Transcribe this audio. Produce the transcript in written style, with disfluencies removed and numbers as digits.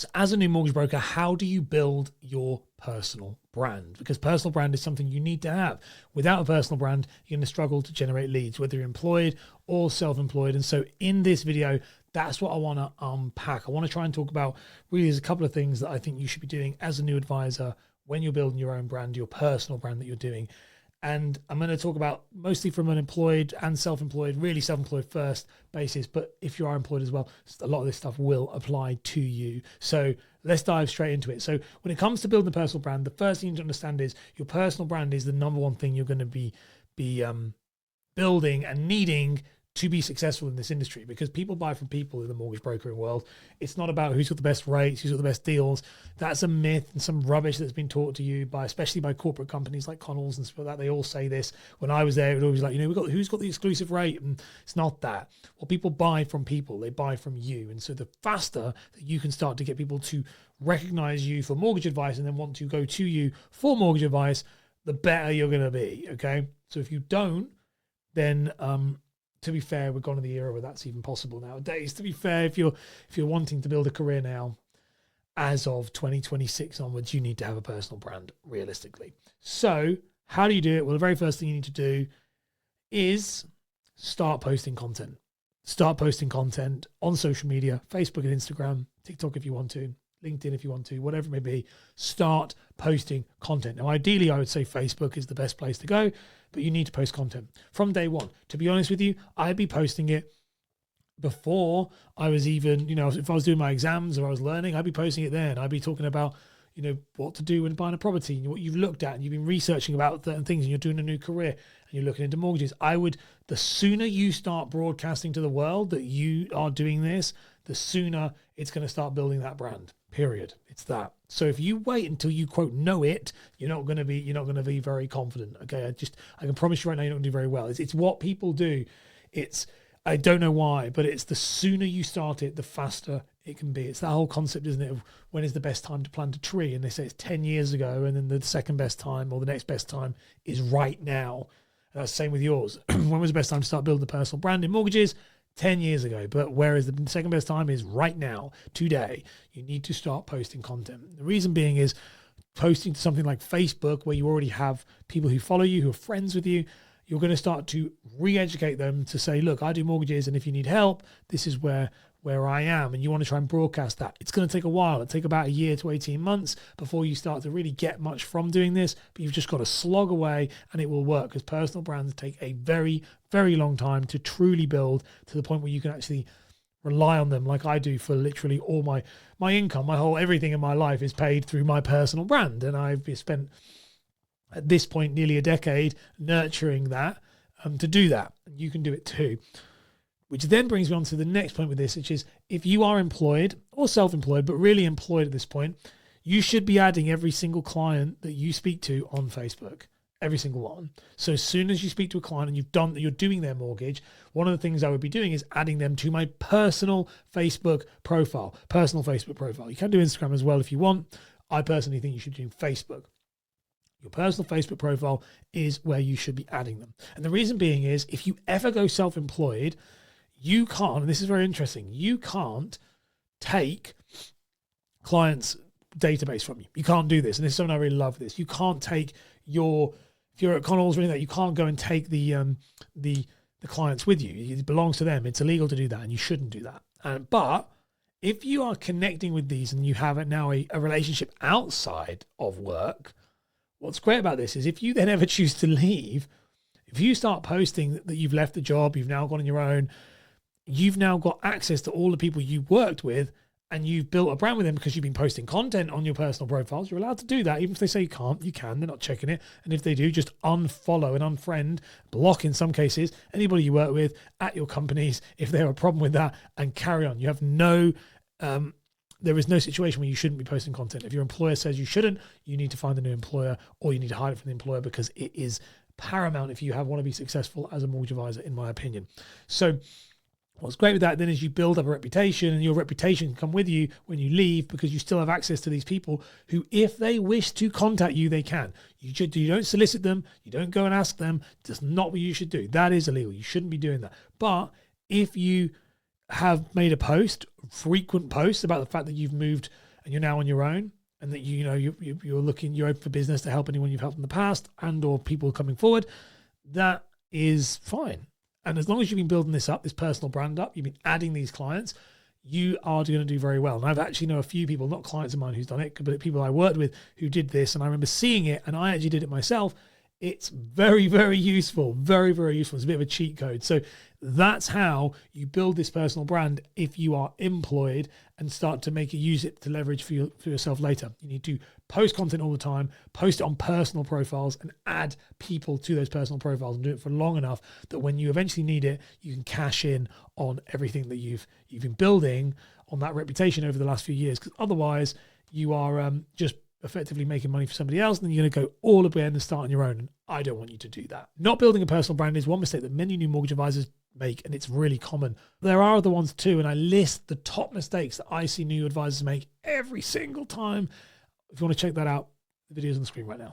So as a new mortgage broker, how do you build your personal brand? Because personal brand is something you need to have. Without a personal brand, you're going to struggle to generate leads, whether you're employed or self-employed. And so in this video, that's what I want to unpack. I want to try and talk about really there's a couple of things that I think you should be doing as a new advisor when you're building your own brand, your personal brand that you're doing. And I'm going to talk about mostly from an employed and self-employed, really self-employed first basis. But if you are employed as well, a lot of this stuff will apply to you. So let's dive straight into it. So when it comes to building a personal brand, the first thing you need to understand is your personal brand is the number one thing you're going to be building and needing to be successful in this industry, because people buy from people in the mortgage brokering world. It's not about who's got the best rates, who's got the best deals. That's a myth and some rubbish that's been taught to you by, especially by corporate companies like Connell's and stuff like that. They all say this. When I was there, it was always like, who's got the exclusive rate? And it's not that. Well, people buy from people, they buy from you. And so the faster that you can start to get people to recognize you for mortgage advice and then want to go to you for mortgage advice, the better you're going to be. Okay. So if you don't, then, to be fair, we've gone to the era where that's even possible nowadays. To be fair, if you're wanting to build a career now, as of 2026 onwards, you need to have a personal brand, realistically. So how do you do it? Well, the very first thing you need to do is start posting content. Start posting content on social media, Facebook and Instagram, TikTok if you want to, LinkedIn if you want to, whatever it may be. Start posting content. Now, ideally, I would say Facebook is the best place to go, but you need to post content from day one. To be honest with you, I'd be posting it before I was even, if I was doing my exams or I was learning, I'd be posting it then. I'd be talking about, what to do when buying a property and what you've looked at and you've been researching about certain things and you're doing a new career and you're looking into mortgages. The sooner you start broadcasting to the world that you are doing this, the sooner it's going to start building that brand, period. It's that. So if you wait until you quote know it, you're not going to be very confident. Okay. I can promise you right now, you're not going to do very well. It's what people do. I don't know why, but it's the sooner you start it, the faster it can be. It's that whole concept, isn't it, of when is the best time to plant a tree? And they say it's 10 years ago, and then the second best time or the next best time is right now. And that's the same with yours. When was the best time to start building a personal brand in mortgages? 10 years ago. But whereas the second best time is right now, today, you need to start posting content. The reason being is posting to something like Facebook, where you already have people who follow you, who are friends with you, you're going to start to re-educate them to say, look, I do mortgages, and if you need help, this is where I am. And you want to try and broadcast that. It's going to take a while. It'll take about a year to 18 months before you start to really get much from doing this, but you've just got to slog away and it will work, because personal brands take a very, very long time to truly build to the point where you can actually rely on them, like I do, for literally all my income. Everything in my life is paid through my personal brand. And I've spent, at this point, nearly a decade nurturing that to do that. And you can do it too. Which then brings me on to the next point with this, which is if you are employed or self-employed, but really employed at this point, you should be adding every single client that you speak to on Facebook, every single one. So as soon as you speak to a client and you're doing their mortgage, one of the things I would be doing is adding them to my personal Facebook profile. You can do Instagram as well if you want. I personally think you should do Facebook. Your personal Facebook profile is where you should be adding them. And the reason being is if you ever go self-employed, you can't, and this is very interesting, you can't take clients' database from you. You can't do this. And this is something I really love this. You can't take if you're at Connell's or anything like that, you can't go and take the clients with you. It belongs to them. It's illegal to do that, and you shouldn't do that. But if you are connecting with these and you have now a relationship outside of work, what's great about this is if you then ever choose to leave, if you start posting that you've left the job, you've now gone on your own, you've now got access to all the people you worked with, and you've built a brand with them because you've been posting content on your personal profiles. You're allowed to do that. Even if they say you can't, you can. They're not checking it. And if they do, just unfollow and unfriend, block in some cases, anybody you work with at your companies if they have a problem with that, and carry on. You have there is no situation where you shouldn't be posting content. If your employer says you shouldn't, you need to find a new employer, or you need to hide it from the employer, because it is paramount if you want to be successful as a mortgage advisor, in my opinion. So what's great with that then is you build up a reputation, and your reputation can come with you when you leave, because you still have access to these people who, if they wish to contact you, they can. You don't solicit them. You don't go and ask them. That's not what you should do. That is illegal. You shouldn't be doing that. But if you have made a frequent posts about the fact that you've moved and you're now on your own, and that you're open for business to help anyone you've helped in the past and or people coming forward, that is fine. And as long as you've been building this up, this personal brand up, you've been adding these clients, you are going to do very well. And I've actually know a few people, not clients of mine who's done it, but people I worked with who did this. And I remember seeing it, and I actually did it myself. It's very, very useful. Very, very useful. It's a bit of a cheat code. So that's how you build this personal brand if you are employed and start to use it to leverage for yourself later. You need to post content all the time, post it on personal profiles, and add people to those personal profiles, and do it for long enough that when you eventually need it, you can cash in on everything that you've been building on that reputation over the last few years. Because otherwise you are just effectively making money for somebody else, and then you're going to go all the way in and start on your own. And I don't want you to do that. Not building a personal brand is one mistake that many new mortgage advisors make, and it's really common. There are other ones too, and I list the top mistakes that I see new advisors make every single time. If you want to check that out, the video's on the screen right now.